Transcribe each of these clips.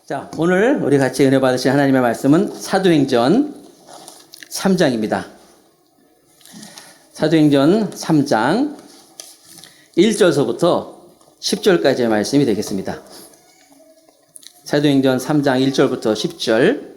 자, 오늘 우리 같이 은혜 받으실 하나님의 말씀은 사도행전 3장입니다. 사도행전 3장 1절서부터 10절까지의 말씀이 되겠습니다. 사도행전 3장 1절부터 10절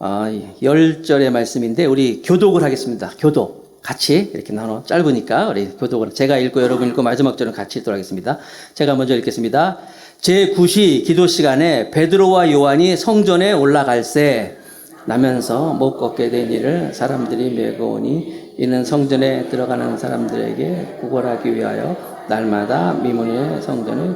10절의 말씀인데 우리 교독을 하겠습니다. 교독 같이 이렇게 나눠 짧으니까 우리 교독을 제가 읽고 여러분 읽고 마지막 절은 같이 읽도록 하겠습니다. 제가 먼저 읽겠습니다. 제9시 기도 시간에 베드로와 요한이 성전에 올라갈새 나면서 못 걷게 된 이를 사람들이 메고 오니 이는 성전에 들어가는 사람들에게 구걸하기 위하여 날마다 미문의 성전에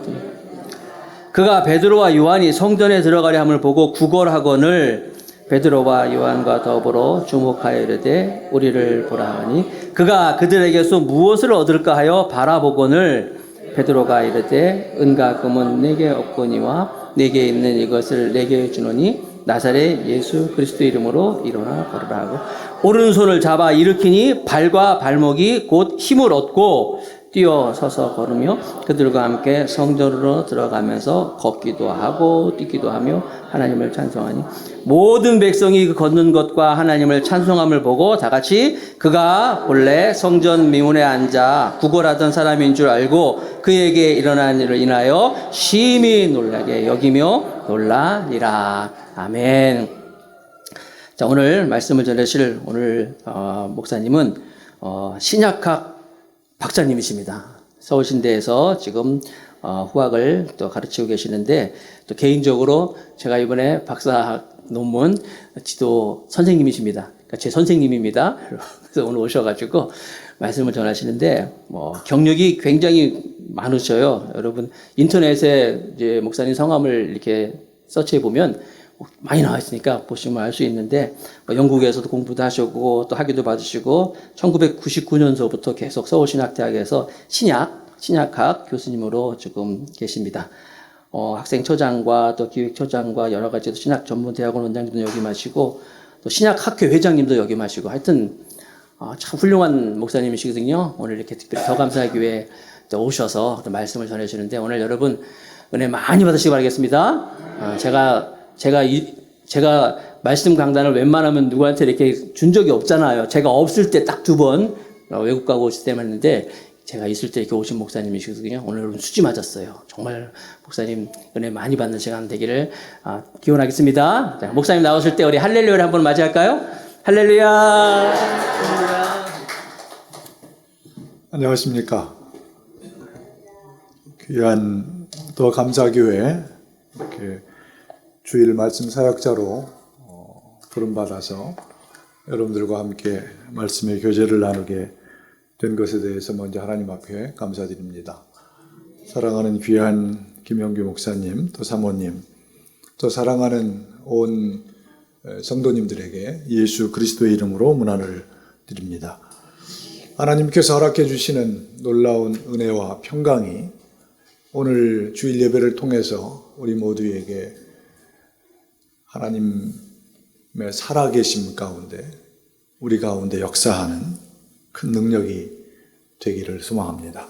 그가 베드로와 요한이 성전에 들어가려 함을 보고 구걸하거늘 베드로와 요한과 더불어 주목하여 이르되 우리를 보라 하니 그가 그들에게서 무엇을 얻을까 하여 바라보거늘 베드로가 이르되 은과 금은 내게 없거니와 내게 있는 이것을 내게 주노니 나사렛 예수 그리스도 이름으로 일어나 걸으라 하고 오른손을 잡아 일으키니 발과 발목이 곧 힘을 얻고 뛰어 서서 걸으며 그들과 함께 성전으로 들어가면서 걷기도 하고 뛰기도 하며 하나님을 찬송하니 모든 백성이 그 걷는 것과 하나님을 찬송함을 보고 다같이 그가 본래 성전 미문에 앉아 구걸하던 사람인 줄 알고 그에게 일어난 일을 인하여 심히 놀라게 여기며 놀라니라. 아멘. 자, 오늘 말씀을 전하실 오늘 목사님은 신약학 박사님이십니다. 서울신대에서 지금 후학을 또 가르치고 계시는데 또 개인적으로 제가 이번에 박사 논문 지도 선생님이십니다. 그러니까 제 선생님입니다. 그래서 오늘 오셔가지고 말씀을 전하시는데 경력이 굉장히 많으셔요. 여러분 인터넷에 이제 목사님 성함을 이렇게 서치해 보면 많이 나와 있으니까 보시면 알 수 있는데 영국에서도 공부도 하시고 또 학위도 받으시고 1999년서부터 계속 서울신학대학에서 신약학 교수님으로 지금 계십니다. 학생처장과 또 기획처장과 여러 가지 신학 전문대학원 원장님도 역임하시고 또 신약학회 회장님도 역임하시고 하여튼 참 훌륭한 목사님이시거든요. 오늘 이렇게 특별히 더 감사하기 위해 오셔서 또 말씀을 전해주시는데 오늘 여러분 은혜 많이 받으시기 바라겠습니다. 제가 말씀 강단을 웬만하면 누구한테 이렇게 준 적이 없잖아요. 제가 없을 때 딱 2번 외국 가고 오실 때만 했는데 제가 있을 때 이렇게 오신 목사님이시거든요. 오늘 여러분 수지 맞았어요. 정말 목사님 은혜 많이 받는 시간 되기를 기원하겠습니다. 자, 목사님 나오실 때 우리 할렐루야를 한번 맞이할까요? 할렐루야. 안녕하십니까. 귀한 더 감사교회 이렇게 주일 말씀 사역자로 부름받아서 여러분들과 함께 말씀의 교제를 나누게 된 것에 대해서 먼저 하나님 앞에 감사드립니다. 사랑하는 귀한 김영규 목사님, 또 사모님, 또 사랑하는 온 성도님들에게 예수 그리스도의 이름으로 문안을 드립니다. 하나님께서 허락해 주시는 놀라운 은혜와 평강이 오늘 주일 예배를 통해서 우리 모두에게 하나님의 살아계심 가운데 우리 가운데 역사하는 큰 능력이 되기를 소망합니다.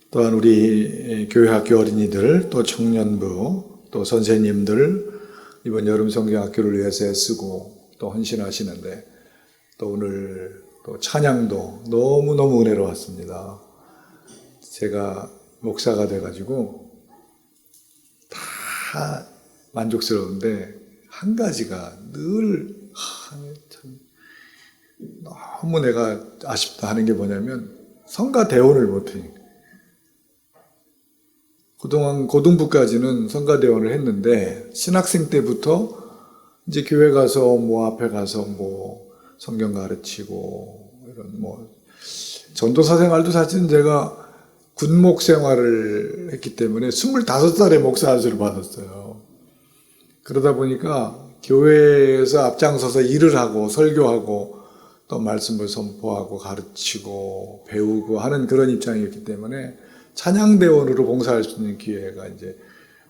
또한 우리 교회 학교 어린이들 또 청년부 또 선생님들 이번 여름 성경학교를 위해서 애쓰고 또 헌신하시는데 또 오늘 또 찬양도 너무너무 은혜로웠습니다. 제가 목사가 돼가지고 다 만족스러운데 한 가지가 늘 참 너무 내가 아쉽다 하는 게 뭐냐면 성가 대원을 못해. 그동안 고등부까지는 성가 대원을 했는데 신학생 때부터 이제 교회 가서 앞에 가서 성경 가르치고 이런 전도사 생활도 사실은 제가 군목 생활을 했기 때문에 25살에 목사 안수를 받았어요. 그러다 보니까 교회에서 앞장서서 일을 하고 설교하고 또 말씀을 선포하고 가르치고 배우고 하는 그런 입장이었기 때문에 찬양대원으로 봉사할 수 있는 기회가 이제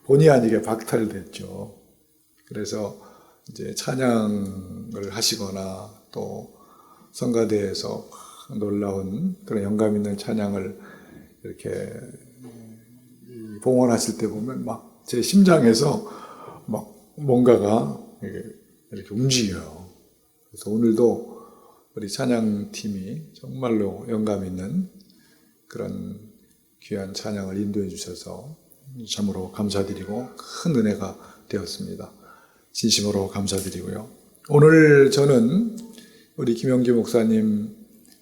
본의 아니게 박탈됐죠. 그래서 이제 찬양을 하시거나 또 성가대에서 놀라운 그런 영감 있는 찬양을 이렇게 봉헌하실 때 보면 막 제 심장에서 막 뭔가가 이렇게 움직여요. 그래서 오늘도 우리 찬양팀이 정말로 영감 있는 그런 귀한 찬양을 인도해 주셔서 참으로 감사드리고 큰 은혜가 되었습니다. 진심으로 감사드리고요. 오늘 저는 우리 김영기 목사님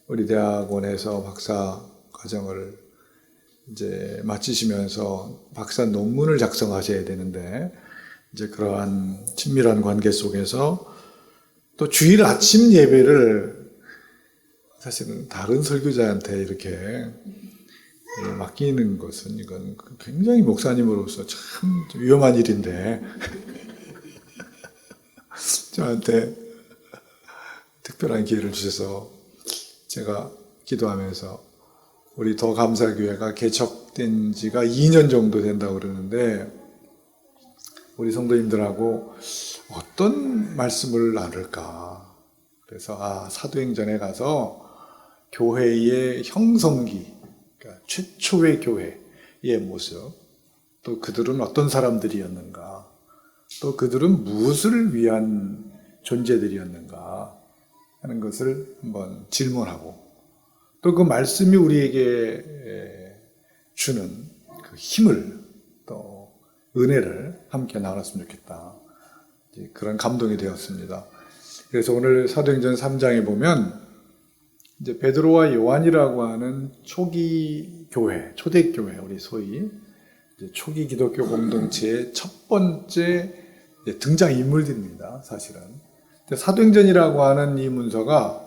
우리 대학원에서 박사 과정을 이제 마치시면서 박사 논문을 작성하셔야 되는데 이제 그러한 친밀한 관계 속에서 또 주일 아침 예배를 사실은 다른 설교자한테 이렇게 맡기는 것은 이건 굉장히 목사님으로서 참 위험한 일인데 저한테 특별한 기회를 주셔서 제가 기도하면서 우리 더 감사교회가 개척된 지가 2년 정도 된다고 그러는데 우리 성도님들하고 어떤 말씀을 나눌까. 그래서 사도행전에 가서 교회의 형성기, 그러니까 최초의 교회의 모습, 또 그들은 어떤 사람들이었는가, 또 그들은 무엇을 위한 존재들이었는가 하는 것을 한번 질문하고 또 그 말씀이 우리에게 주는 그 힘을 또 은혜를 함께 나눴으면 좋겠다. 그런 감동이 되었습니다. 그래서 오늘 사도행전 3장에 보면 이제 베드로와 요한이라고 하는 초기 교회, 초대교회, 우리 소위 이제 초기 기독교 공동체의 첫 번째 등장 인물들입니다. 사실은 사도행전이라고 하는 이 문서가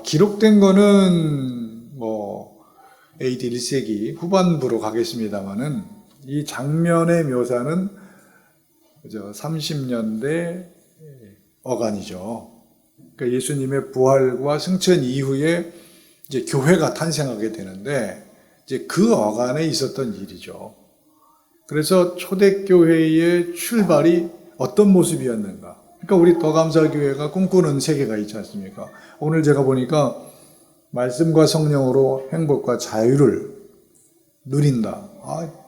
기록된 거는 뭐 AD 1세기 후반부로 가겠습니다만은 이 장면의 묘사는 30년대 어간이죠. 그러니까 예수님의 부활과 승천 이후에 이제 교회가 탄생하게 되는데 이제 그 어간에 있었던 일이죠. 그래서 초대교회의 출발이 어떤 모습이었는가? 그러니까 우리 더감사교회가 꿈꾸는 세계가 있지 않습니까? 오늘 제가 보니까 말씀과 성령으로 행복과 자유를 누린다.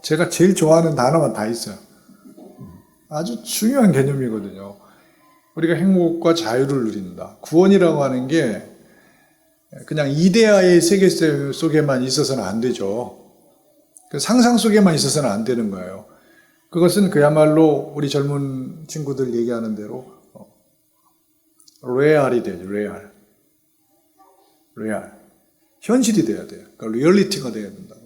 제가 제일 좋아하는 단어만 다 있어요. 아주 중요한 개념이거든요. 우리가 행복과 자유를 누린다. 구원이라고 하는 게 그냥 이데아의 세계 속에만 있어서는 안 되죠. 그 상상 속에만 있어서는 안 되는 거예요. 그것은 그야말로 우리 젊은 친구들 얘기하는 대로 레알이 돼야죠. 레알. 현실이 돼야 돼요. 그러니까 리얼리티가 돼야 된다고.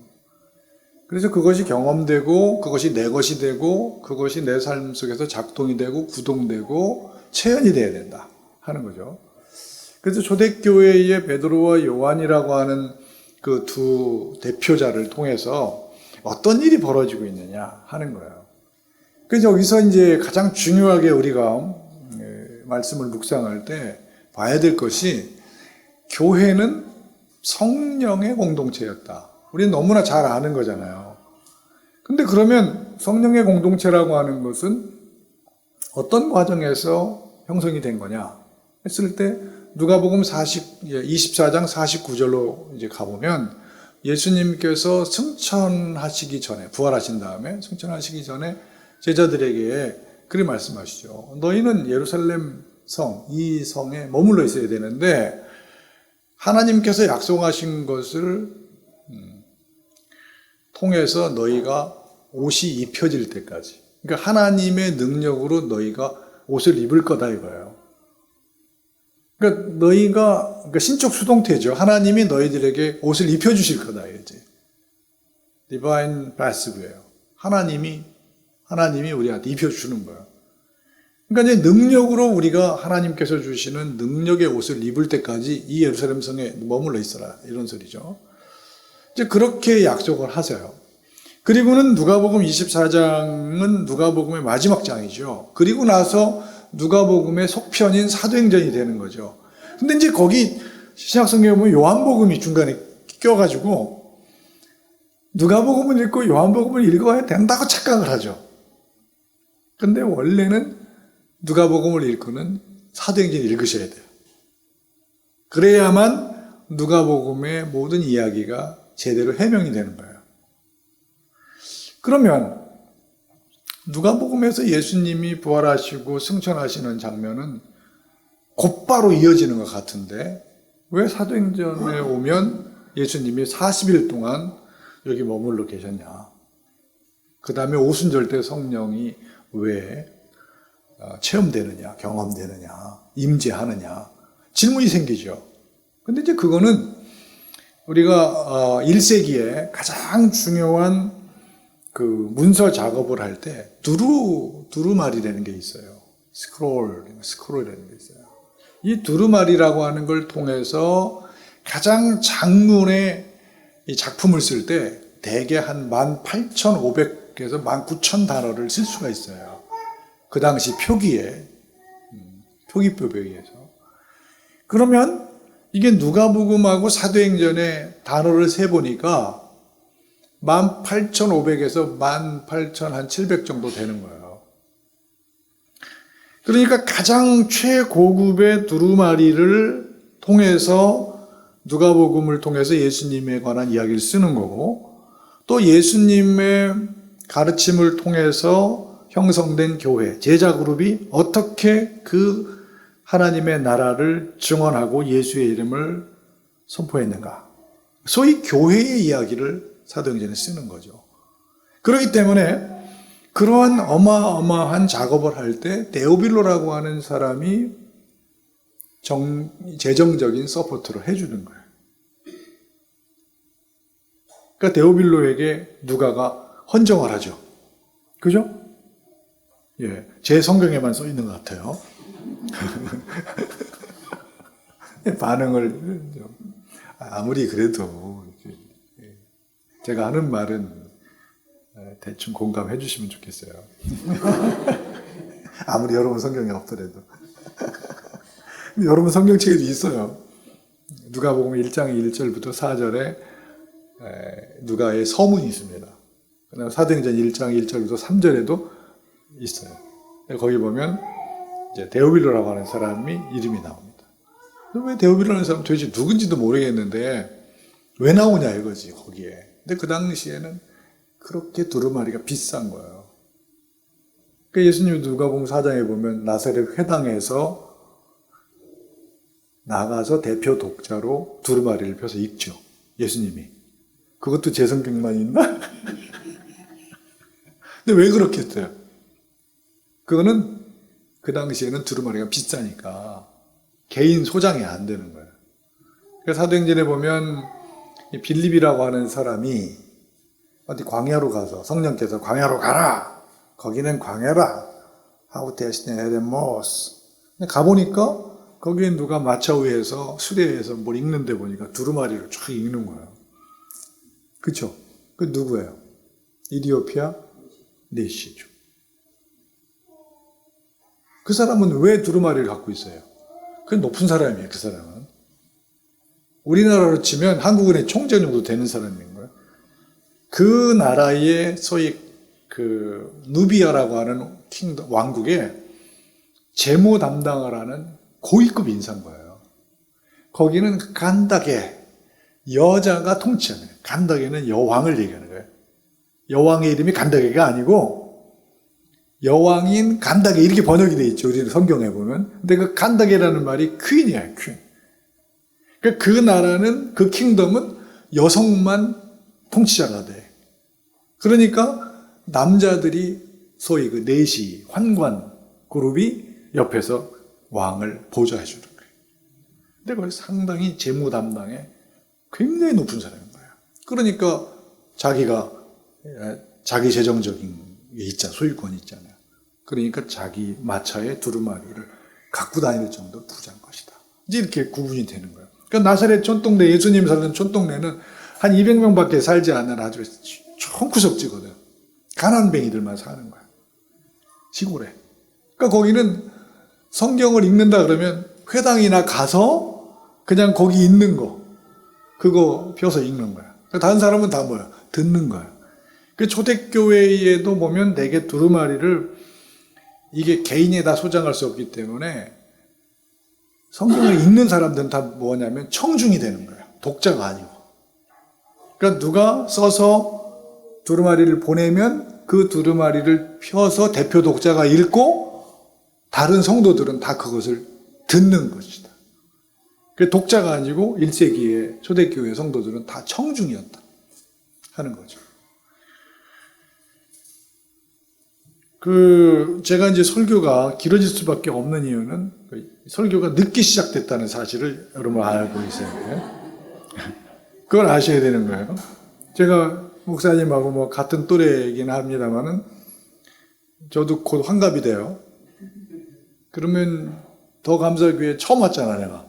그래서 그것이 경험되고 그것이 내 것이 되고 그것이 내 삶 속에서 작동이 되고 구동되고 체현이 돼야 된다 하는 거죠. 그래서 초대교회의 베드로와 요한이라고 하는 그 두 대표자를 통해서 어떤 일이 벌어지고 있느냐 하는 거예요. 그래서 여기서 이제 가장 중요하게 우리가 말씀을 묵상할 때 봐야 될 것이 교회는 성령의 공동체였다. 우리는 너무나 잘 아는 거잖아요. 근데 그러면 성령의 공동체라고 하는 것은 어떤 과정에서 형성이 된 거냐 했을 때 누가복음 24장 49절로 이제 가보면 예수님께서 승천하시기 전에 부활하신 다음에 승천하시기 전에 제자들에게 그렇게 말씀하시죠. 너희는 예루살렘 성, 이 성에 머물러 있어야 되는데 하나님께서 약속하신 것을 통해서 너희가 옷이 입혀질 때까지, 그러니까 하나님의 능력으로 너희가 옷을 입을 거다 이거예요. 그러니까 그러니까 신적 수동태죠. 하나님이 너희들에게 옷을 입혀주실 거다 이거지. 디바인 패시브예요. 하나님이 우리한테 입혀주는 거예요. 그러니까 이제 능력으로 우리가 하나님께서 주시는 능력의 옷을 입을 때까지 이 예루살렘 성에 머물러 있어라 이런 소리죠. 이제 그렇게 약속을 하세요. 그리고는 누가복음 24장은 누가복음의 마지막 장이죠. 그리고 나서 누가복음의 속편인 사도행전이 되는 거죠. 근데 이제 거기 신약성경에 보면 요한복음이 중간에 껴가지고 누가복음을 읽고 요한복음을 읽어야 된다고 착각을 하죠. 근데 원래는 누가복음을 읽고는 사도행전을 읽으셔야 돼요. 그래야만 누가복음의 모든 이야기가 제대로 해명이 되는 거예요. 그러면 누가복음에서 예수님이 부활하시고 승천하시는 장면은 곧바로 이어지는 것 같은데 왜 사도행전에 오면 예수님이 40일 동안 여기 머물러 계셨냐? 그 다음에 오순절 때 성령이 왜 체험되느냐, 경험되느냐, 임재하느냐 질문이 생기죠. 근데 이제 그거는 우리가 1세기에 가장 중요한 그 문서 작업을 할 때 두루마리라는 게 있어요. 스크롤이라는 게 있어요. 이 두루마리라고 하는 걸 통해서 가장 장문의 이 작품을 쓸 때 대개 한 18,500에서 19,000 단어를 쓸 수가 있어요. 그 당시 표기에, 표기법에 의해서. 그러면 이게 누가복음하고 사도행전에 단어를 세보니까 18,500에서 18,700 정도 되는 거예요. 그러니까 가장 최고급의 두루마리를 통해서 누가복음을 통해서 예수님에 관한 이야기를 쓰는 거고 또 예수님의 가르침을 통해서 형성된 교회, 제자 그룹이 어떻게 그 하나님의 나라를 증언하고 예수의 이름을 선포했는가. 소위 교회의 이야기를 사도행전에 쓰는 거죠. 그렇기 때문에 그러한 어마어마한 작업을 할 때 데오빌로라고 하는 사람이 재정적인 서포트를 해주는 거예요. 그러니까 데오빌로에게 누가가 헌정을 하죠. 그죠? 예, 제 성경에만 써 있는 것 같아요. 반응을 아무리 그래도 제가 하는 말은 대충 공감해 주시면 좋겠어요. 아무리 여러분 성경에 없더라도. 여러분 성경책에도 있어요. 누가복음 1장 1절부터 4절에 누가의 서문이 있습니다. 그다음 사도행전 1장 1절부터 3절에도 있어요. 거기 보면 이제 데오빌로라고 하는 사람이 이름이 나옵니다. 왜 데오빌로라는 사람 도대체 누군지도 모르겠는데 왜 나오냐 이거지 거기에. 근데 그 당시에는 그렇게 두루마리가 비싼 거예요. 그러니까 예수님 누가복음 4장에 보면 나사렛 회당에서 나가서 대표 독자로 두루마리를 펴서 읽죠. 예수님이. 그것도 제 성경만 있나? 근데 왜 그렇게 했어요? 그거는 그 당시에는 두루마리가 비싸니까 개인 소장이 안 되는 거예요. 그래서 사도행전에 보면 빌립이라고 하는 사람이 어디 광야로 가서 성령께서 광야로 가라. 거기는 광야라. 하고 대신에 에덴모스. 가보니까 거기에 누가 마차우에서 수레에서 뭘 읽는데 보니까 두루마리를 쫙 읽는 거예요. 그쵸? 그 누구예요? 이디오피아 네시죠. 그 사람은 왜 두루마리를 갖고 있어요? 그 높은 사람이에요, 그 사람은. 우리나라로 치면 한국은행 총재 정도 되는 사람인 거예요. 그 나라의 소위 그 누비아라고 하는 킹덤, 왕국에 재무 담당을 하는 고위급 인사인 거예요. 거기는 간다게, 여자가 통치하는 거예요. 간다게는 여왕을 얘기하는 거예요. 여왕의 이름이 간다게가 아니고 여왕인 간다게 이렇게 번역이 돼 있죠. 우리 성경에 보면. 근데 그 간다게라는 말이 퀸이에요. 퀸. 그러니까 그 나라는 그 킹덤은 여성만 통치자가 돼. 그러니까 남자들이 소위 그 내시 환관 그룹이 옆에서 왕을 보좌해 주는 거예요. 근데 그걸 상당히 재무 담당에 굉장히 높은 사람인 거예요. 그러니까 자기가 자기 재정적인 게 있잖아. 소유권이 있잖아요. 그러니까 자기 마차에 두루마리를 갖고 다닐 정도로 부자인 것이다. 이제 이렇게 구분이 되는 거예요. 그러니까 나사렛 촌동네, 예수님 살던 촌동네는 한 200명밖에 살지 않는 아주 총구석지거든. 가난뱅이들만 사는 거야. 시골에. 그러니까 거기는 성경을 읽는다 그러면 회당이나 가서 그냥 거기 있는 거, 그거 펴서 읽는 거야. 다른 사람은 다 뭐야? 듣는 거야. 그 초대교회에도 보면 대개 두루마리를 이게 개인이 다 소장할 수 없기 때문에 성경을 읽는 사람들은 다 뭐냐면 청중이 되는 거야. 독자가 아니고. 그러니까 누가 써서 두루마리를 보내면 그 두루마리를 펴서 대표 독자가 읽고 다른 성도들은 다 그것을 듣는 것이다. 그 독자가 아니고 1세기의 초대교회 성도들은 다 청중이었다 하는 거죠. 제가 이제 설교가 길어질 수밖에 없는 이유는 설교가 늦게 시작됐다는 사실을 여러분 알고 있어요. 그걸 아셔야 되는 거예요. 제가 목사님하고 뭐 같은 또래이긴 합니다만은 저도 곧 환갑이 돼요. 그러면 더 감사교회 처음 왔잖아, 내가.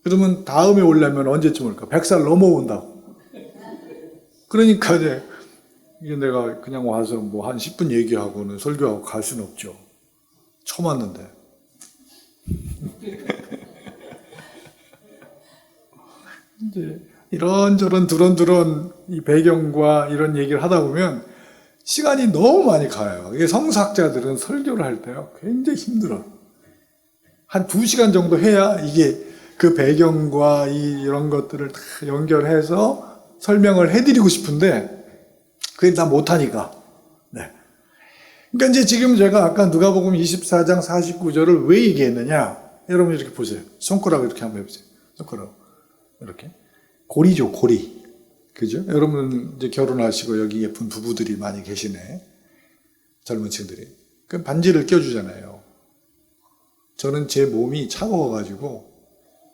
그러면 다음에 오려면 언제쯤 올까? 100살 넘어온다고. 그러니까 이게 내가 그냥 와서 뭐 한 10분 얘기하고는 설교하고 갈 수는 없죠. 처음 왔는데. 이제 이런저런 두런두런 이 배경과 이런 얘기를 하다 보면 시간이 너무 많이 가요. 이게 성서학자들은 설교를 할 때요, 굉장히 힘들어. 한 2시간 정도 해야 이게 그 배경과 이런 것들을 다 연결해서 설명을 해드리고 싶은데 그게 다 못하니까. 네. 그러니까 이제 지금 제가 아까 누가복음 24장 49절을 왜 얘기했느냐? 여러분 이렇게 보세요. 손가락 이렇게 한번 해보세요. 손가락 이렇게 고리죠, 고리. 그죠? 여러분 이제 결혼하시고 여기 예쁜 부부들이 많이 계시네. 젊은 층들이. 그 반지를 껴주잖아요. 저는 제 몸이 차가워가지고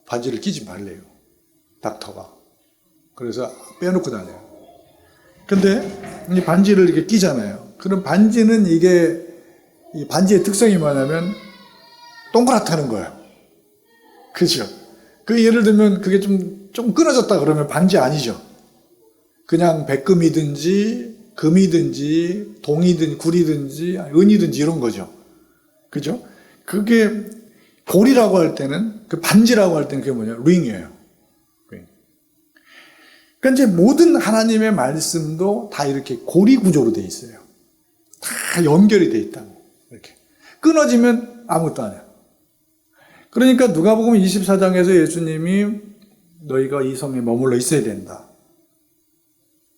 반지를 끼지 말래요. 닥터가. 그래서 빼놓고 다녀요. 근데 이 반지를 이렇게 끼잖아요. 그럼 반지는 이 반지의 특성이 뭐냐면 동그랗다는 거예요. 그죠? 예를 들면 그게 좀 끊어졌다 그러면 반지 아니죠. 그냥 백금이든지 금이든지 동이든지 구리든지 은이든지 이런 거죠. 그죠? 그게 고리라고 할 때는 그 반지라고 할 때는 그게 뭐냐? 링이에요. 그러니까 이제 모든 하나님의 말씀도 다 이렇게 고리 구조로 돼 있어요. 다 연결이 돼 있다고. 이렇게. 끊어지면 아무것도 안 해요. 그러니까 누가복음 24장에서 예수님이 너희가 이 성에 머물러 있어야 된다.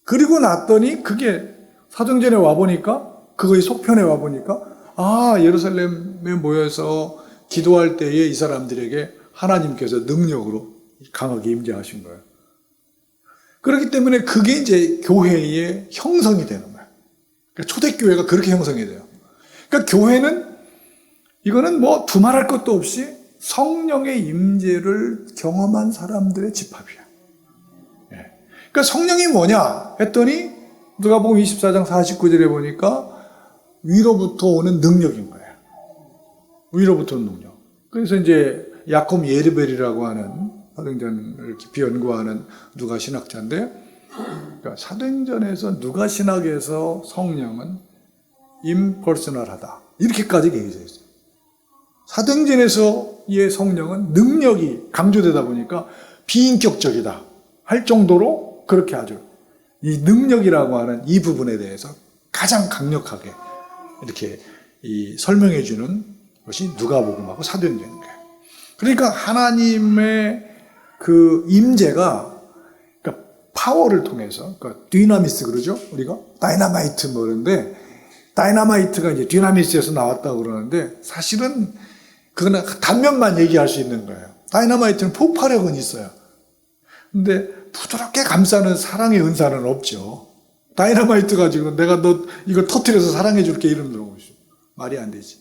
그리고 났더니 그게 사도행전에 와보니까 그거의 속편에 와보니까 예루살렘에 모여서 기도할 때에 이 사람들에게 하나님께서 능력으로 강하게 임재하신 거예요. 그렇기 때문에 그게 이제 교회의 형성이 되는 거예요. 그러니까 초대교회가 그렇게 형성이 돼요. 그러니까 교회는 이거는 뭐 두말할 것도 없이 성령의 임재를 경험한 사람들의 집합이야. 그러니까 성령이 뭐냐 했더니 누가복음 24장 49절에 보니까 위로부터 오는 능력인 거예요. 위로부터 오는 능력. 그래서 이제 야콥 예르벨이라고 하는 사도행전을 깊이 연구하는 누가 신학자인데, 그러니까 사도행전에서 누가 신학에서 성령은 임퍼스널하다 이렇게까지 얘기되어 있어요. 사도행전에서의 성령은 능력이 강조되다 보니까 비인격적이다 할 정도로 그렇게 아주 이 능력이라고 하는 이 부분에 대해서 가장 강력하게 이렇게 설명해 주는 것이 누가복음하고 사도행전인 거예요. 그러니까 하나님의 그 임재가 그러니까 파워를 통해서, 그러니까 디나미스 그러죠? 우리가 다이나마이트 뭐 그러는데 다이나마이트가 이제 디나미스에서 나왔다고 그러는데 사실은 그거는 단면만 얘기할 수 있는 거예요. 다이나마이트는 폭발력은 있어요. 근데 부드럽게 감싸는 사랑의 은사는 없죠. 다이나마이트 가지고 내가 너 이걸 터뜨려서 사랑해 줄게 이런 거죠. 말이 안 되지.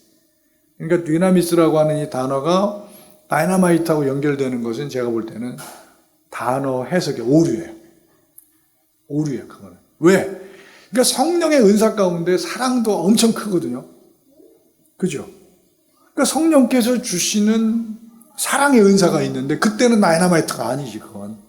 그러니까 디나미스라고 하는 이 단어가 다이나마이트하고 연결되는 것은 제가 볼 때는 단어 해석의 오류예요. 오류예요, 그거는. 왜? 그러니까 성령의 은사 가운데 사랑도 엄청 크거든요. 그죠? 그러니까 성령께서 주시는 사랑의 은사가 있는데 그때는 다이나마이트가 아니지, 그건.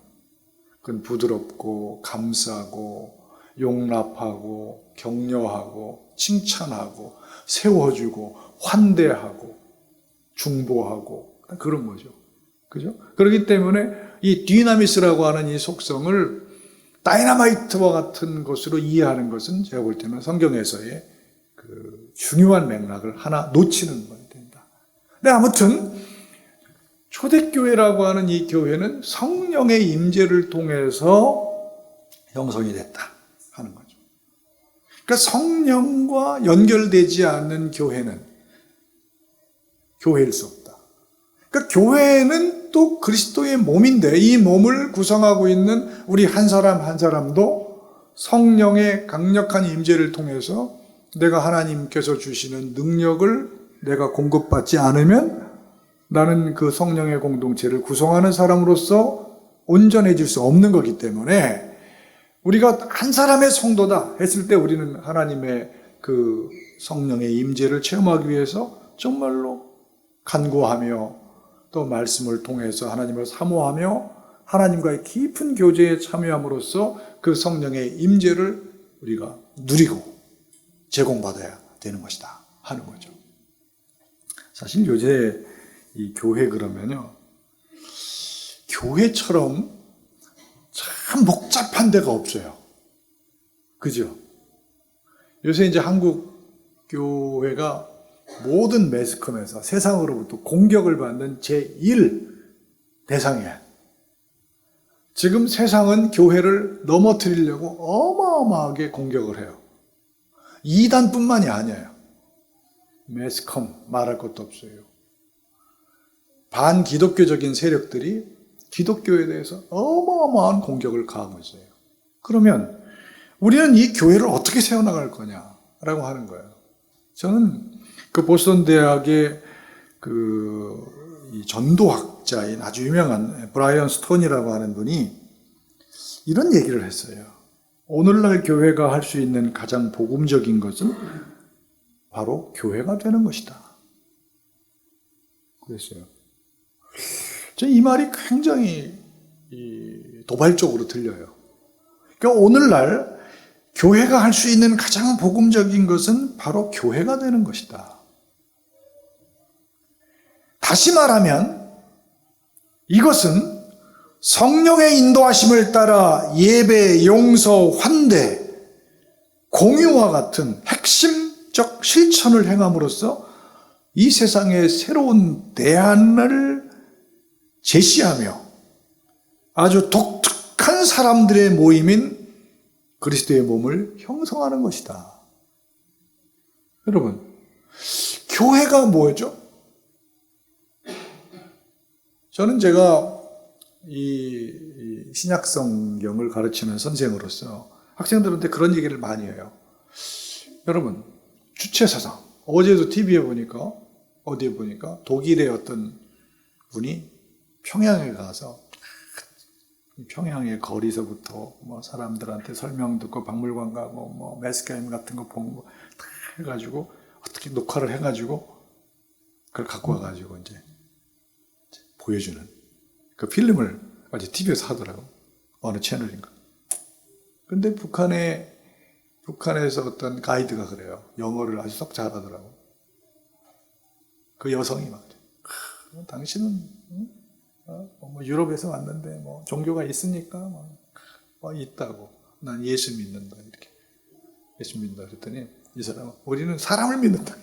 그건 부드럽고 감싸고 용납하고 격려하고 칭찬하고 세워주고 환대하고 중보하고 그런 거죠. 그죠? 그렇기 때문에 이 디나미스라고 하는 이 속성을 다이나마이트와 같은 것으로 이해하는 것은 제가 볼 때는 성경에서의 그 중요한 맥락을 하나 놓치는 건 된다. 근데 아무튼 초대교회라고 하는 이 교회는 성령의 임재를 통해서 형성이 됐다 그러니까 성령과 연결되지 않는 교회는 교회일 수 없다. 그러니까 교회는 또 그리스도의 몸인데 이 몸을 구성하고 있는 우리 한 사람 한 사람도 성령의 강력한 임재를 통해서 내가 하나님께서 주시는 능력을 내가 공급받지 않으면 나는 그 성령의 공동체를 구성하는 사람으로서 온전해질 수 없는 거기 때문에 우리가 한 사람의 성도다 했을 때 우리는 하나님의 그 성령의 임재를 체험하기 위해서 정말로 간구하며 또 말씀을 통해서 하나님을 사모하며 하나님과의 깊은 교제에 참여함으로써 그 성령의 임재를 우리가 누리고 제공받아야 되는 것이다 하는 거죠. 사실 요새 이 교회 그러면요, 교회처럼 참 복잡한 데가 없어요. 그죠? 요새 이제 한국 교회가 모든 매스컴에서 세상으로부터 공격을 받는 제1 대상이에요. 지금 세상은 교회를 넘어뜨리려고 어마어마하게 공격을 해요. 이단뿐만이 아니에요. 매스컴 말할 것도 없어요. 반기독교적인 세력들이 기독교에 대해서 어마어마한 공격을 가하고 있어요. 그러면 우리는 이 교회를 어떻게 세워나갈 거냐라고 하는 거예요. 저는 그 보스턴 대학의 이 전도학자인 아주 유명한 브라이언 스톤이라고 하는 분이 이런 얘기를 했어요. 오늘날 교회가 할 수 있는 가장 복음적인 것은 바로 교회가 되는 것이다. 그랬어요. 이 말이 굉장히 도발적으로 들려요. 그러니까 오늘날 교회가 할 수 있는 가장 복음적인 것은 바로 교회가 되는 것이다. 다시 말하면 이것은 성령의 인도하심을 따라 예배, 용서, 환대, 공유와 같은 핵심적 실천을 행함으로써 이 세상의 새로운 대안을 제시하며 아주 독특한 사람들의 모임인 그리스도의 몸을 형성하는 것이다. 여러분, 교회가 뭐죠? 저는 제가 이 신약 성경을 가르치는 선생으로서 학생들한테 그런 얘기를 많이 해요. 여러분, 주체사상. 어제도 TV에 보니까, 어디에 보니까 독일의 어떤 분이 평양에 가서 평양의 거리서부터 뭐 사람들한테 설명 듣고 박물관 가고 뭐 매스게임 같은 거 본 거 다 해가지고 어떻게 녹화를 해가지고 그걸 갖고 와가지고 이제 보여주는 그 필름을 어제 TV에서 하더라고. 어느 채널인가. 근데 북한에서 어떤 가이드가 그래요. 영어를 아주 썩 잘하더라고. 그 여성이 막 당신은 뭐 유럽에서 왔는데 뭐 종교가 있으니까 뭐 있다고. 난 예수 믿는다 이렇게. 예수 믿는다 그랬더니 이 사람은 우리는 사람을 믿는다.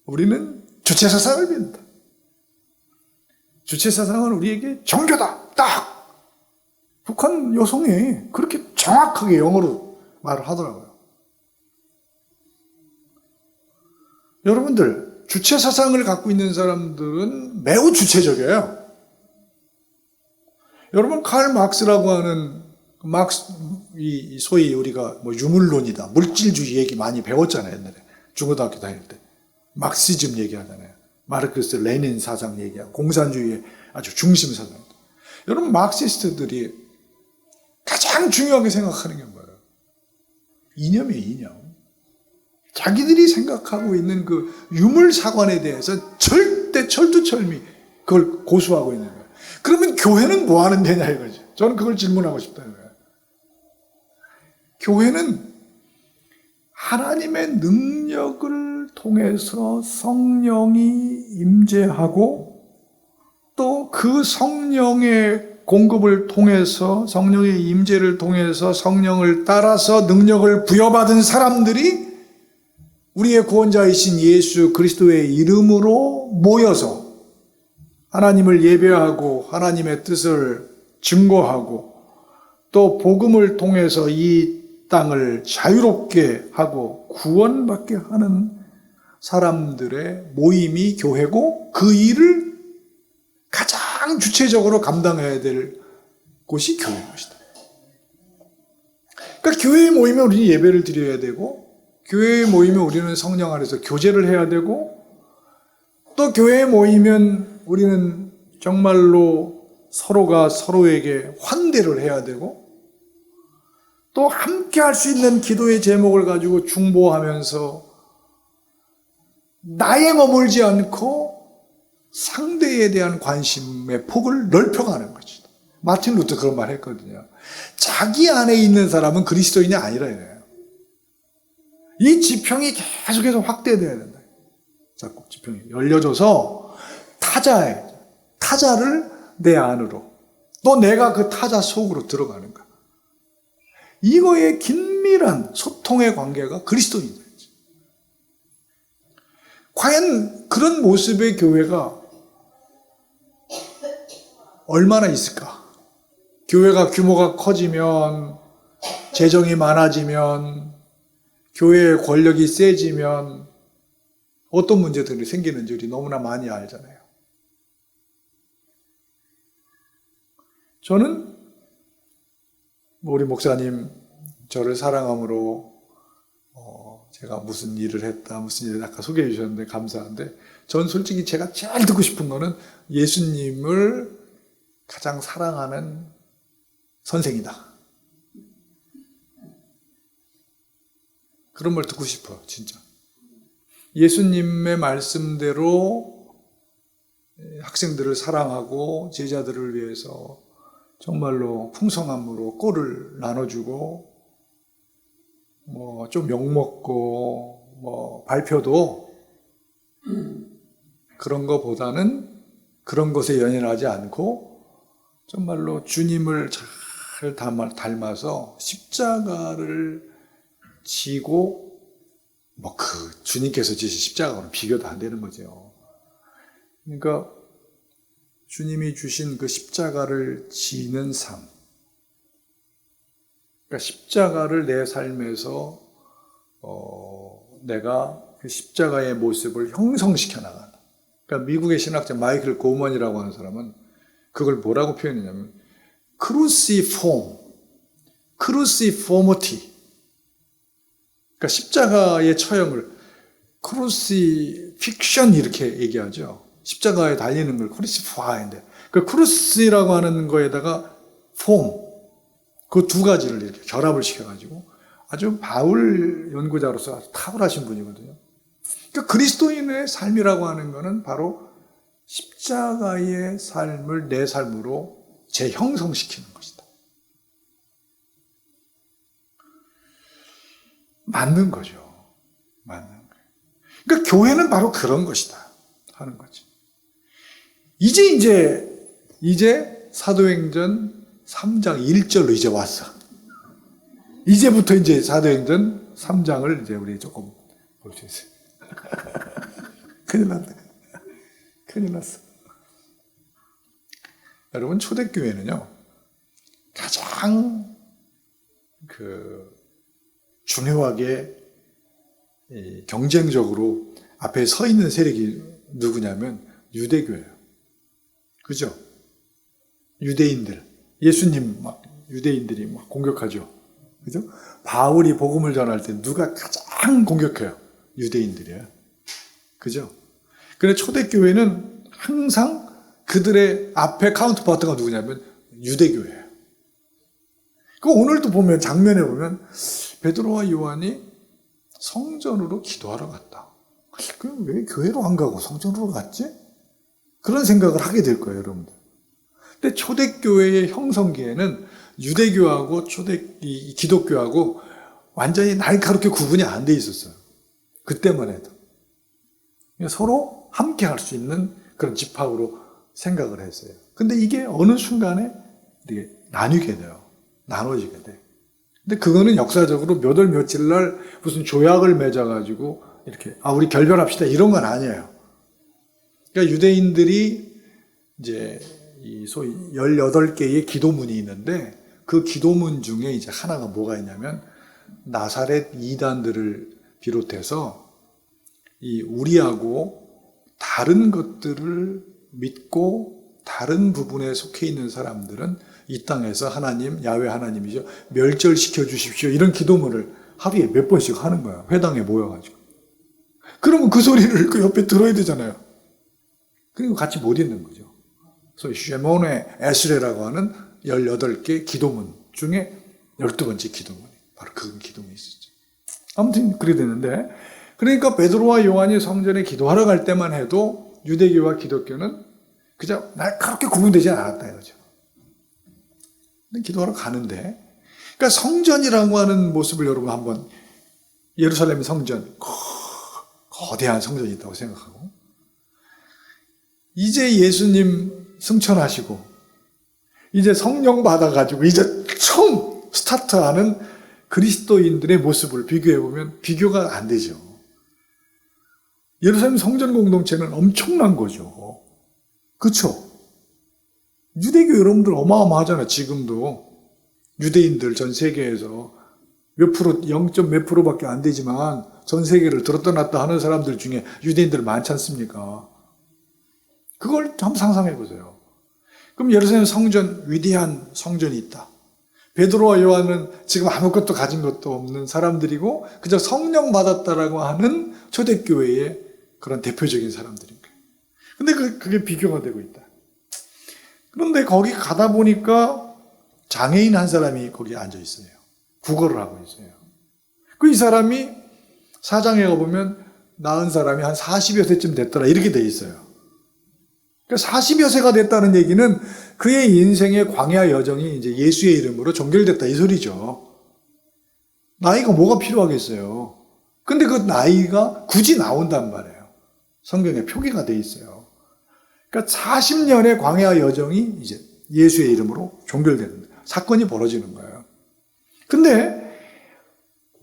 우리는 주체사상을 믿는다. 주체사상은 우리에게 종교다. 딱! 북한 여성이 그렇게 정확하게 영어로 말을 하더라고요. 여러분들, 주체사상을 갖고 있는 사람들은 매우 주체적이에요. 여러분, 칼 막스라고 하는 소위 우리가 뭐 유물론이다, 물질주의 얘기 많이 배웠잖아요, 옛날에. 중고등학교 다닐 때. 막시즘 얘기하잖아요. 마르크스, 레닌 사상 얘기하고, 공산주의의 아주 중심 사상. 여러분, 막시스트들이 가장 중요하게 생각하는 게 뭐예요? 이념이에요, 이념. 자기들이 생각하고 있는 그 유물사관에 대해서 절대 철두철미 그걸 고수하고 있는 거예요. 그러면 교회는 뭐 하는 데냐 이거죠. 저는 그걸 질문하고 싶다는 거예요. 교회는 하나님의 능력을 통해서 성령이 임재하고 또 그 성령의 공급을 통해서 성령의 임재를 통해서 성령을 따라서 능력을 부여받은 사람들이 우리의 구원자이신 예수 그리스도의 이름으로 모여서 하나님을 예배하고 하나님의 뜻을 증거하고 또 복음을 통해서 이 땅을 자유롭게 하고 구원받게 하는 사람들의 모임이 교회고, 그 일을 가장 주체적으로 감당해야 될 곳이 교회인 것이다. 그러니까 교회에 모이면 우리는 예배를 드려야 되고, 교회에 모이면 우리는 성령 안에서 교제를 해야 되고, 또 교회에 모이면 우리는 정말로 서로가 서로에게 환대를 해야 되고, 또 함께 할 수 있는 기도의 제목을 가지고 중보하면서 나에 머물지 않고 상대에 대한 관심의 폭을 넓혀가는 거지. 마틴 루터 그런 말 했거든요. 자기 안에 있는 사람은 그리스도인이 아니라 이래요. 이 지평이 계속해서 확대돼야 된다. 자꾸 지평이 열려져서 타자를 내 안으로, 또 내가 그 타자 속으로 들어가는 거야. 이거의 긴밀한 소통의 관계가 그리스도인이죠. 과연 그런 모습의 교회가 얼마나 있을까? 교회가 규모가 커지면, 재정이 많아지면, 교회의 권력이 세지면 어떤 문제들이 생기는지 우리 너무나 많이 알잖아요. 저는 우리 목사님 저를 사랑함으로 제가 무슨 일을 했다, 무슨 일을 아까 소개해 주셨는데 감사한데, 전 솔직히 제가 제일 듣고 싶은 거는 예수님을 가장 사랑하는 선생이다. 그런 말 듣고 싶어요, 진짜. 예수님의 말씀대로 학생들을 사랑하고 제자들을 위해서 정말로 풍성함으로 꼴을 나눠주고, 좀 욕먹고, 발표도 그런 거보다는 그런 것에 연연하지 않고, 정말로 주님을 잘 닮아서 십자가를 지고, 그 주님께서 지신 십자가와는 비교도 안 되는 거죠. 그러니까 주님이 주신 그 십자가를 지는 삶, 그러니까 십자가를 내 삶에서 내가 그 십자가의 모습을 형성시켜 나간다. 그러니까 미국의 신학자 마이클 고먼이라고 하는 사람은 그걸 뭐라고 표현했냐면 크루시포머티. 그러니까 십자가의 처형을 크루시픽션 이렇게 얘기하죠. 십자가에 달리는 걸 크루시파인데, 그 크루시라고 하는 거에다가 그 두 가지를 이렇게 결합을 시켜가지고 아주 바울 연구자로서 아주 탁월하신 분이거든요. 그러니까 그리스도인의 삶이라고 하는 것은 바로 십자가의 삶을 내 삶으로 재형성시키는 것이다. 맞는 거죠. 맞는 거예요. 그러니까 교회는 바로 그런 것이다 하는 거지. 이제 사도행전 3장 1절로 이제 왔어. 이제부터 이제 사도행전 3장을 이제 우리 조금 볼 수 있어요. 큰일 났네. 큰일 났어. 여러분, 초대교회는요, 가장 중요하게 경쟁적으로 앞에 서 있는 세력이 누구냐면 유대교회예요. 그죠? 유대인들. 예수님 유대인들이 공격하죠. 그죠? 바울이 복음을 전할 때 누가 가장 공격해요? 유대인들이에요. 그죠? 그런데 초대교회는 항상 그들의 앞에 카운터파트가 누구냐면 유대교회예요. 오늘도 보면, 장면에 보면 베드로와 요한이 성전으로 기도하러 갔다. 그럼 왜 교회로 안 가고 성전으로 갔지? 그런 생각을 하게 될 거예요, 여러분들. 근데 초대교회의 형성기에는 유대교하고 기독교하고 완전히 날카롭게 구분이 안 돼 있었어요. 그때만 해도. 서로 함께 할 수 있는 그런 집합으로 생각을 했어요. 근데 이게 어느 순간에 이렇게 나뉘게 돼요. 나눠지게 돼. 근데 그거는 역사적으로 몇 월 며칠 날 무슨 조약을 맺어가지고 이렇게, 우리 결별합시다, 이런 건 아니에요. 그러니까 유대인들이 이제 이 소위 18개의 기도문이 있는데, 그 기도문 중에 이제 하나가 뭐가 있냐면, 나사렛 이단들을 비롯해서 이 우리하고 다른 것들을 믿고 다른 부분에 속해 있는 사람들은 이 땅에서 하나님, 야훼 하나님이죠, 멸절시켜 주십시오, 이런 기도문을 하루에 몇 번씩 하는 거야. 회당에 모여가지고. 그러면 그 소리를 그 옆에 들어야 되잖아요. 그리고 같이 못 읽는 거죠. 그래서 쉐몬의 에스레라고 하는 18개 기도문 중에 12번째 기도문이 바로 그 기도문이 있었죠. 아무튼 그래 되는데, 그러니까 베드로와 요한이 성전에 기도하러 갈 때만 해도 유대교와 기독교는 그저 날카롭게 구분되지 않았다 이거죠. 근데 기도하러 가는데, 그러니까 성전이라고 하는 모습을 여러분 한번, 예루살렘 성전, 거대한 성전이 있다고 생각하고, 이제 예수님 승천하시고 이제 성령 받아가지고 이제 처음 스타트하는 그리스도인들의 모습을 비교해보면 비교가 안 되죠. 예루살렘 성전 공동체는 엄청난 거죠. 그렇죠? 유대교 여러분들 어마어마하잖아요. 지금도 유대인들 전 세계에서 몇 프로, 0. 몇 프로밖에 안 되지만 전 세계를 들었다 놨다 하는 사람들 중에 유대인들 많지 않습니까? 그걸 한번 상상해 보세요. 그럼 예루살렘 성전, 위대한 성전이 있다. 베드로와 요한은 지금 아무것도 가진 것도 없는 사람들이고 그저 성령 받았다라고 하는 초대교회의 그런 대표적인 사람들인 거예요. 근데 그게 비교가 되고 있다. 그런데 거기 가다 보니까 장애인 한 사람이 거기에 앉아 있어요. 구걸을 하고 있어요. 이 사람이 사장에 가보면 낳은 사람이 한 40여 세쯤 됐더라 이렇게 돼 있어요. 그러니까 40여 세가 됐다는 얘기는 그의 인생의 광야 여정이 이제 예수의 이름으로 종결됐다 이 소리죠. 나이가 뭐가 필요하겠어요. 근데 그 나이가 굳이 나온단 말이에요. 성경에 표기가 돼 있어요. 그러니까 40년의 광야 여정이 이제 예수의 이름으로 종결되는 사건이 벌어지는 거예요. 근데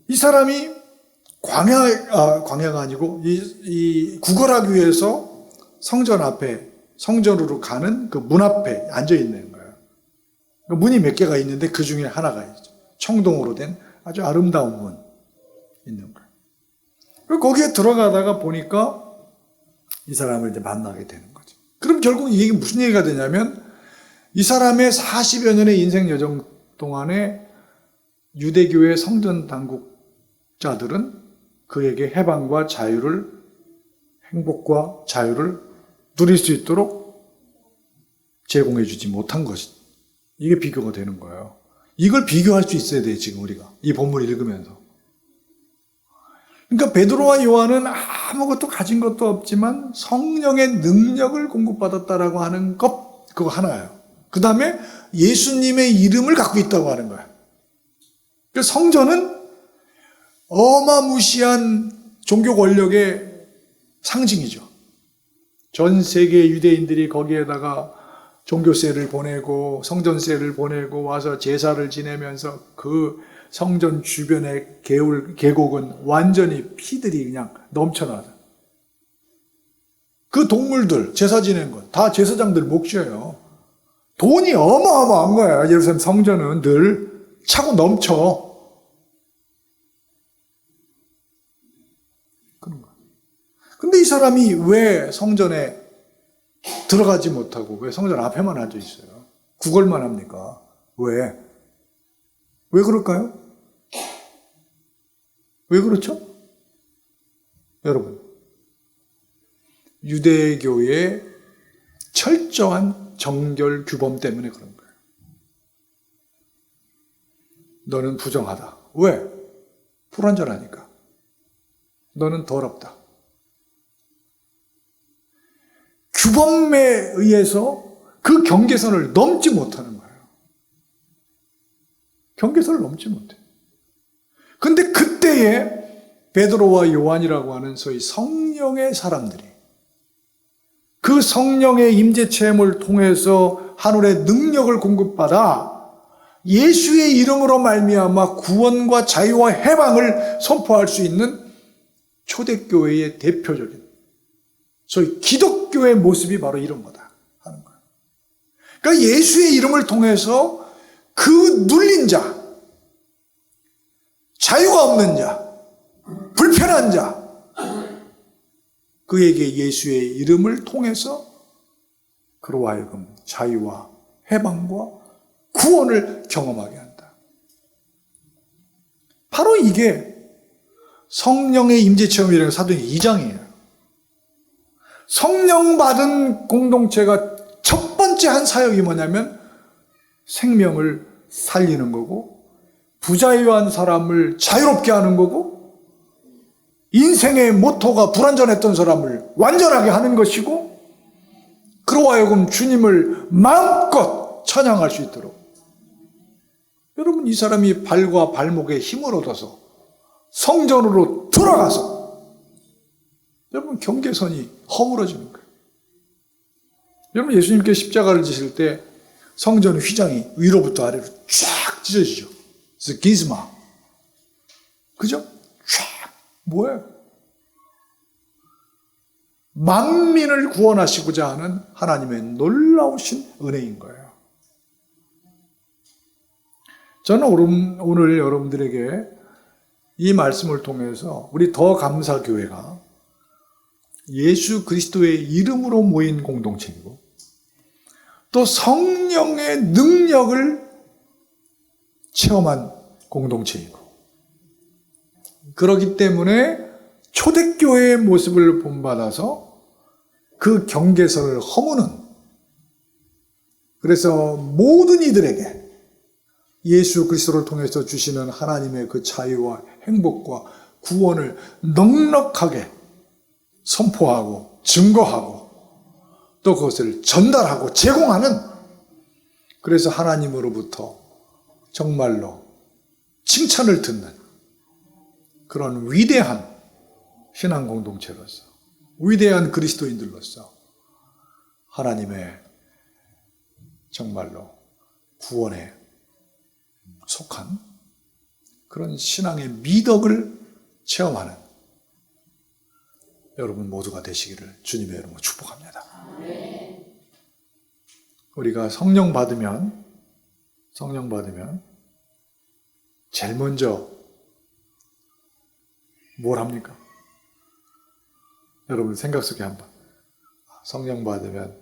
이 사람이 광야가 아니고 이 구걸하기 위해서 성전 앞에 성전으로 가는 그 문 앞에 앉아 있는 거예요. 문이 몇 개가 있는데 그 중에 하나가 있죠. 청동으로 된 아주 아름다운 문 있는 거예요. 그리고 거기에 들어가다가 보니까 이 사람을 이제 만나게 되는 거죠. 그럼 결국 이게 무슨 얘기가 되냐면 이 사람의 40여 년의 인생 여정 동안에 유대교의 성전 당국자들은 그에게 해방과 자유를, 행복과 자유를 누릴 수 있도록 제공해 주지 못한 것이, 이게 비교가 되는 거예요. 이걸 비교할 수 있어야 돼요, 지금 우리가. 이 본문을 읽으면서. 그러니까 베드로와 요한은 아무것도 가진 것도 없지만 성령의 능력을 공급받았다라고 하는 것, 그거 하나예요. 그 다음에 예수님의 이름을 갖고 있다고 하는 거예요. 그러니까 성전은 어마무시한 종교 권력의 상징이죠. 전 세계 유대인들이 거기에다가 종교세를 보내고 성전세를 보내고 와서 제사를 지내면서 그 성전 주변의 계곡은 완전히 피들이 그냥 넘쳐나죠. 그 동물들 제사 지낸 것 다 제사장들 몫이에요. 돈이 어마어마한 거예요. 예루살렘 성전은 늘 차고 넘쳐. 근데 이 사람이 왜 성전에 들어가지 못하고 왜 성전 앞에만 앉아 있어요? 구걸만 합니까? 왜? 왜 그럴까요? 왜 그렇죠? 여러분, 유대교의 철저한 정결 규범 때문에 그런 거예요. 너는 부정하다. 왜? 불완전하니까. 너는 더럽다. 규범에 의해서 그 경계선을 넘지 못하는 거예요. 경계선을 넘지 못해요. 근데 그때에 베드로와 요한이라고 하는 소위 성령의 사람들이 그 성령의 임재 체험을 통해서 하늘의 능력을 공급받아 예수의 이름으로 말미암아 구원과 자유와 해방을 선포할 수 있는 초대교회의 대표적인 소위 기독교의 모습이 바로 이런 거다 하는 거예요. 그러니까 예수의 이름을 통해서 그 눌린 자, 자유가 없는 자, 불편한 자, 그에게 예수의 이름을 통해서 그로 하여금 자유와 해방과 구원을 경험하게 한다. 바로 이게 성령의 임재 체험이라는 사도행 2장이에요. 성령 받은 공동체가 첫 번째 한 사역이 뭐냐면 생명을 살리는 거고, 부자유한 사람을 자유롭게 하는 거고, 인생의 모토가 불완전했던 사람을 완전하게 하는 것이고, 그로 하여금 주님을 마음껏 찬양할 수 있도록. 여러분, 이 사람이 발과 발목에 힘을 얻어서 성전으로 들어가서 여러분 경계선이 허물어지는 거예요. 여러분, 예수님께 십자가를 지실 때 성전 휘장이 위로부터 아래로 쫙 찢어지죠. 그래서 기스마, 그죠? 쫙 뭐예요? 만민을 구원하시고자 하는 하나님의 놀라우신 은혜인 거예요. 저는 오늘 여러분들에게 이 말씀을 통해서 우리 더 감사교회가 예수 그리스도의 이름으로 모인 공동체이고, 또 성령의 능력을 체험한 공동체이고, 그렇기 때문에 초대교회의 모습을 본받아서 그 경계선을 허무는, 그래서 모든 이들에게 예수 그리스도를 통해서 주시는 하나님의 그 자유와 행복과 구원을 넉넉하게 선포하고 증거하고 또 그것을 전달하고 제공하는, 그래서 하나님으로부터 정말로 칭찬을 듣는 그런 위대한 신앙 공동체로서, 위대한 그리스도인들로서 하나님의 정말로 구원에 속한 그런 신앙의 미덕을 체험하는 여러분 모두가 되시기를 주님의 이름으로 축복합니다. 우리가 성령 받으면 제일 먼저 뭘 합니까? 여러분 생각 속에 한번, 성령 받으면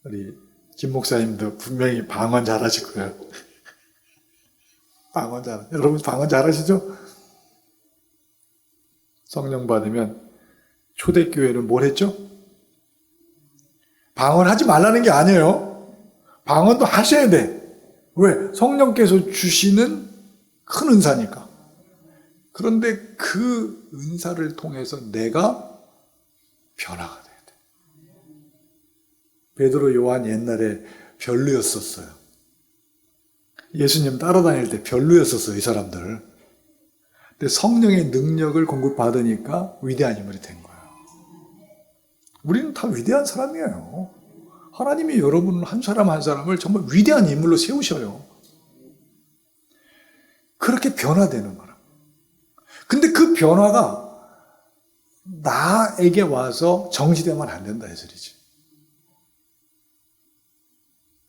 우리 김 목사님도 분명히 방언 잘하실 거예요. 여러분 방언 잘하시죠? 성령 받으면 초대교회는 뭘 했죠? 방언하지 말라는 게 아니에요. 방언도 하셔야 돼. 왜? 성령께서 주시는 큰 은사니까. 그런데 그 은사를 통해서 내가 변화가 돼야 돼. 베드로, 요한 옛날에 별로였었어요. 예수님 따라다닐 때 별로였었어요, 이 사람들. 근데 성령의 능력을 공급받으니까 위대한 인물이 된 거예요. 우리는 다 위대한 사람이에요. 하나님이 여러분 한 사람 한 사람을 정말 위대한 인물로 세우셔요. 그렇게 변화되는 거라. 근데 그 변화가 나에게 와서 정지되면 안 된다 이 소리지.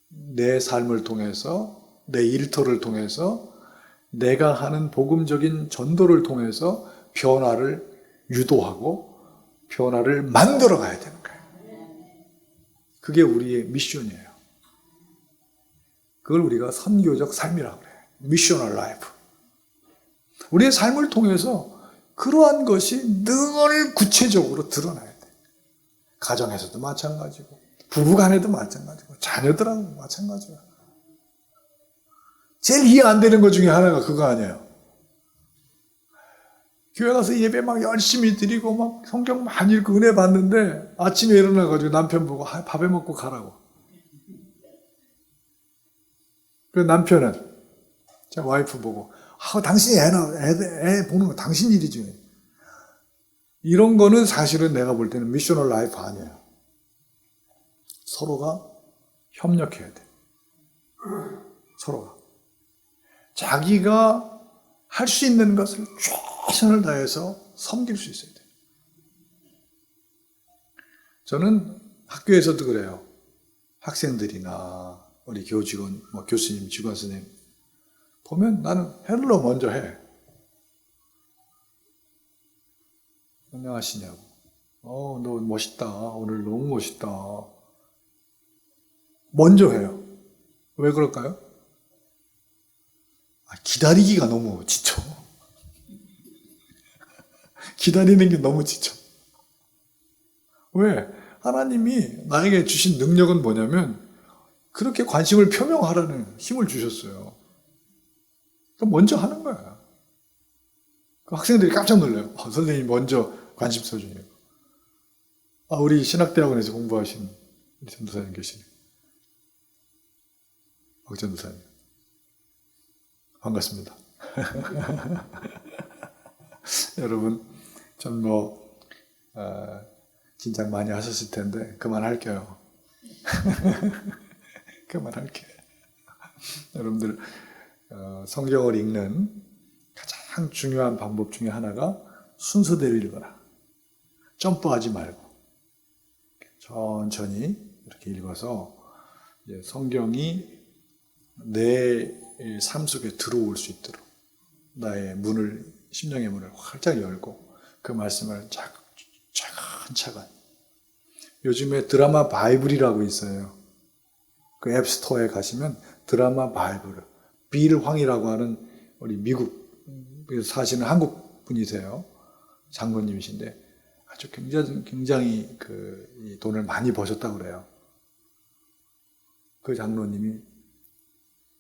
내 삶을 통해서, 내 일터를 통해서, 내가 하는 복음적인 전도를 통해서 변화를 유도하고 변화를 만들어 가야 되는 거예요. 그게 우리의 미션이에요. 그걸 우리가 선교적 삶이라고 그래요. 미셔널 라이프. 우리의 삶을 통해서 그러한 것이 늘 구체적으로 드러나야 돼. 가정에서도 마찬가지고, 부부간에도 마찬가지고, 자녀들하고 마찬가지야. 제일 이해 안 되는 것 중에 하나가 그거 아니에요. 교회 가서 예배 막 열심히 드리고 막 성경 많이 읽고 은혜 받는데 아침에 일어나가지고 남편 보고 밥에 먹고 가라고. 그 남편은 제 와이프 보고 당신이 애 보는 거 당신 일이지. 이런 거는 사실은 내가 볼 때는 미셔널 라이프 아니에요. 서로가 협력해야 돼. 서로가. 자기가 할 수 있는 것을 최선을 다해서 섬길 수 있어야 돼. 저는 학교에서도 그래요. 학생들이나 우리 교직원, 교수님, 직원 선생님 보면 나는 헬로 먼저 해. 안녕하시냐고. 너 멋있다. 오늘 너무 멋있다. 먼저 해요. 왜 그럴까요? 기다리기가 너무 지쳐. 기다리는 게 너무 지쳐. 왜? 하나님이 나에게 주신 능력은 뭐냐면 그렇게 관심을 표명하라는 힘을 주셨어요. 그럼 먼저 하는 거야. 그 학생들이 깜짝 놀라요. 선생님이 먼저 관심 써주니까. 우리 신학대학원에서 공부하신 우리 전도사님 계시네. 박 전도사님. 반갑습니다. 여러분, 전 긴장 많이 하셨을 텐데 그만할게요. 그만할게요. 여러분들 성경을 읽는 가장 중요한 방법 중에 하나가 순서대로 읽어라. 점프하지 말고 천천히 이렇게 읽어서 성경이 내 삶 속에 들어올 수 있도록 나의 문을, 심령의 문을 활짝 열고 그 말씀을 차근차근. 요즘에 드라마 바이블이라고 있어요. 그 앱스토어에 가시면 드라마 바이블, 빌 황이라고 하는 우리 미국에서 사시는 한국 분이세요. 장로님이신데 아주 굉장히 이 돈을 많이 버셨다고 그래요. 그 장로님이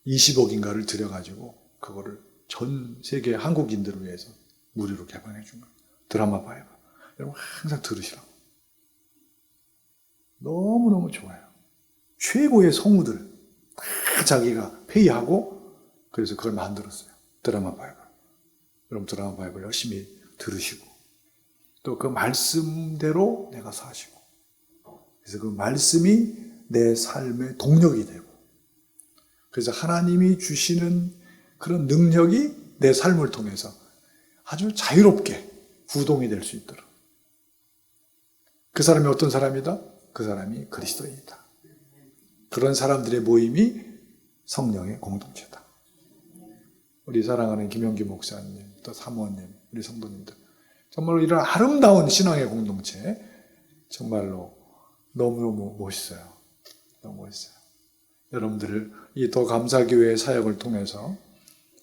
20억인가를 들여가지고 그거를 전 세계 한국인들을 위해서 무료로 개방해 준 거예요. 드라마 바이블. 여러분 항상 들으시라고. 너무너무 좋아요. 최고의 성우들 다 자기가 페이하고 그래서 그걸 만들었어요. 드라마 바이블. 여러분 드라마 바이블 열심히 들으시고 또 그 말씀대로 내가 사시고 그래서 그 말씀이 내 삶의 동력이 되고 그래서 하나님이 주시는 그런 능력이 내 삶을 통해서 아주 자유롭게 구동이 될 수 있도록. 그 사람이 어떤 사람이다? 그 사람이 그리스도인이다. 그런 사람들의 모임이 성령의 공동체다. 우리 사랑하는 김영기 목사님, 또 사모님, 우리 성도님들 정말로 이런 아름다운 신앙의 공동체 정말로 너무너무 멋있어요. 너무 멋있어요. 여러분들을 이 더 감사교회의 사역을 통해서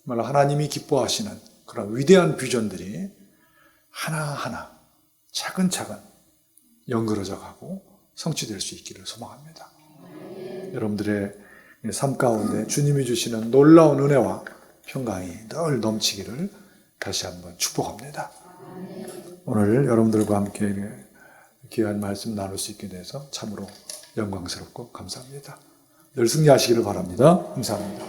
정말 하나님이 기뻐하시는 그런 위대한 비전들이 하나하나 차근차근 연그러져 가고 성취될 수 있기를 소망합니다. 여러분들의 삶 가운데 주님이 주시는 놀라운 은혜와 평강이 늘 넘치기를 다시 한번 축복합니다. 오늘 여러분들과 함께 귀한 말씀 나눌 수 있게 돼서 참으로 영광스럽고 감사합니다. 늘 승리하시기를 바랍니다. 감사합니다.